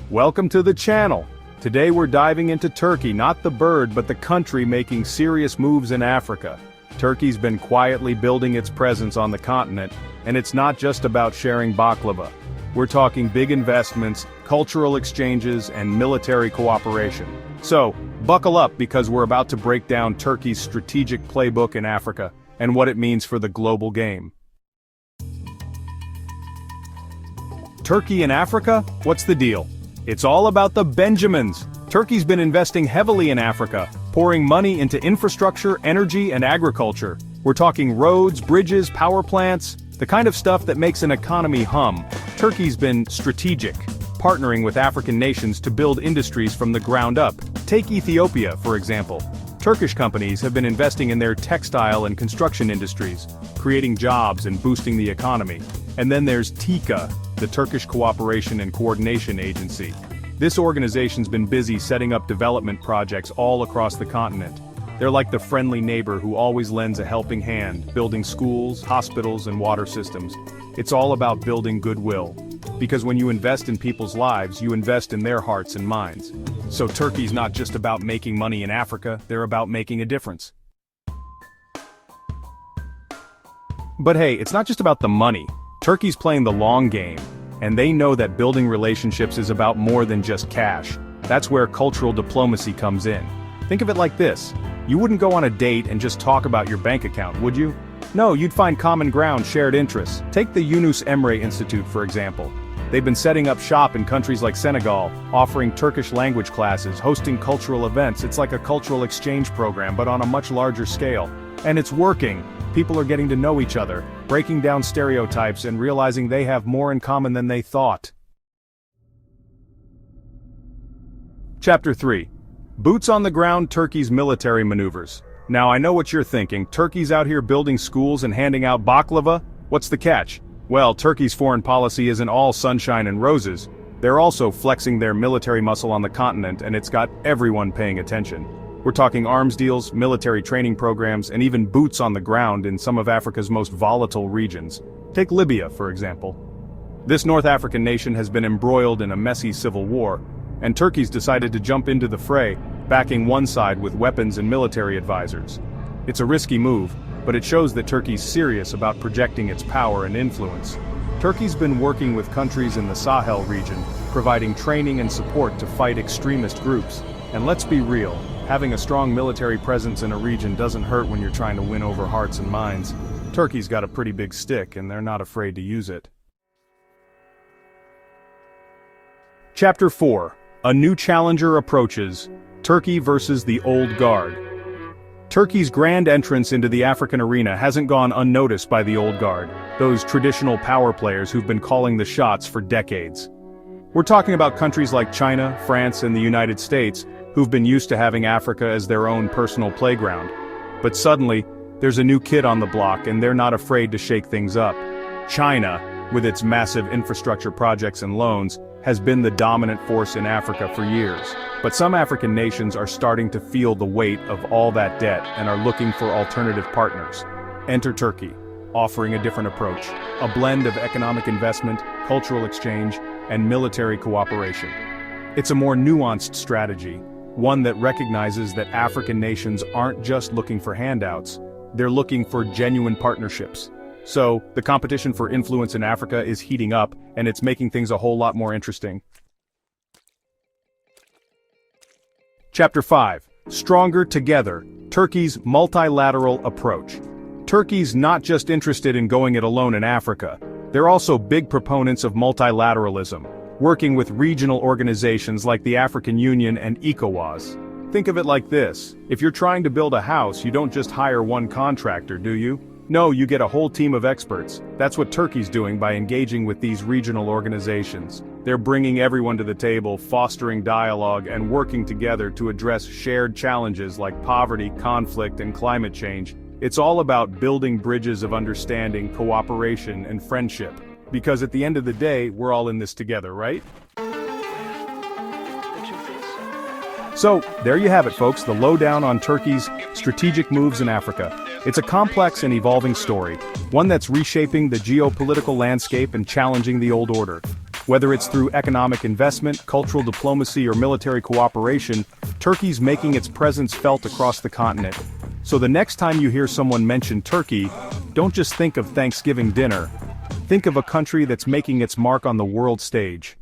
Welcome to the channel. Today we're diving into Turkey, not the bird but the country making serious moves in Africa. Turkey's been quietly building its presence on the continent, and it's not just about sharing baklava. We're talking big investments, cultural exchanges, and military cooperation. So, buckle up because we're about to break down Turkey's strategic playbook in Africa, and what it means for the global game. Turkey in Africa? What's the deal? It's all about the Benjamins. Turkey's been investing heavily in Africa, pouring money into infrastructure, energy, and agriculture. We're talking roads, bridges, power plants, the kind of stuff that makes an economy hum. Turkey's been strategic, partnering with African nations to build industries from the ground up. Take Ethiopia, for example. Turkish companies have been investing in their textile and construction industries, creating jobs and boosting the economy. And then there's TICA, the Turkish Cooperation and Coordination Agency. This organization's been busy setting up development projects all across the continent. They're like the friendly neighbor who always lends a helping hand, building schools, hospitals, and water systems. It's all about building goodwill. Because when you invest in people's lives, you invest in their hearts and minds. So Turkey's not just about making money in Africa, they're about making a difference. But hey, it's not just about the money. Turkey's playing the long game, and they know that building relationships is about more than just cash. That's where cultural diplomacy comes in. Think of it like this. You wouldn't go on a date and just talk about your bank account, would you? No, you'd find common ground, shared interests. Take the Yunus Emre Institute, for example. They've been setting up shop in countries like Senegal, offering Turkish language classes, hosting cultural events. It's like a cultural exchange program, but on a much larger scale. And it's working. People are getting to know each other, breaking down stereotypes and realizing they have more in common than they thought. Chapter 3. Boots on the ground, Turkey's military maneuvers. Now I know what you're thinking, Turkey's out here building schools and handing out baklava? What's the catch? Well, Turkey's foreign policy isn't all sunshine and roses. They're also flexing their military muscle on the continent, and it's got everyone paying attention. We're talking arms deals, military training programs, and even boots on the ground in some of Africa's most volatile regions. Take Libya, for example. This North African nation has been embroiled in a messy civil war, and Turkey's decided to jump into the fray, backing one side with weapons and military advisors. It's a risky move, but it shows that Turkey's serious about projecting its power and influence. Turkey's been working with countries in the Sahel region, providing training and support to fight extremist groups. And let's be real, having a strong military presence in a region doesn't hurt when you're trying to win over hearts and minds. Turkey's got a pretty big stick, and they're not afraid to use it. Chapter 4. A new challenger approaches. Turkey versus the old guard. Turkey's grand entrance into the African arena hasn't gone unnoticed by the old guard, those traditional power players who've been calling the shots for decades. We're talking about countries like China, France, and the United States, who've been used to having Africa as their own personal playground. But suddenly, there's a new kid on the block and they're not afraid to shake things up. China, with its massive infrastructure projects and loans, has been the dominant force in Africa for years. But some African nations are starting to feel the weight of all that debt and are looking for alternative partners. Enter Turkey, offering a different approach, a blend of economic investment, cultural exchange, and military cooperation. It's a more nuanced strategy, one that recognizes that African nations aren't just looking for handouts, they're looking for genuine partnerships. So, the competition for influence in Africa is heating up, and it's making things a whole lot more interesting. Chapter 5. Stronger Together, Turkey's multilateral approach. Turkey's not just interested in going it alone in Africa, they're also big proponents of multilateralism, working with regional organizations like the African Union and ECOWAS. Think of it like this, if you're trying to build a house, you don't just hire one contractor, do you? No, you get a whole team of experts. That's what Turkey's doing by engaging with these regional organizations. They're bringing everyone to the table, fostering dialogue, and working together to address shared challenges like poverty, conflict, and climate change. It's all about building bridges of understanding, cooperation, and friendship. Because at the end of the day, we're all in this together, right? So, there you have it folks, the lowdown on Turkey's strategic moves in Africa. It's a complex and evolving story, one that's reshaping the geopolitical landscape and challenging the old order. Whether it's through economic investment, cultural diplomacy, or military cooperation, Turkey's making its presence felt across the continent. So the next time you hear someone mention Turkey, don't just think of Thanksgiving dinner. Think of a country that's making its mark on the world stage.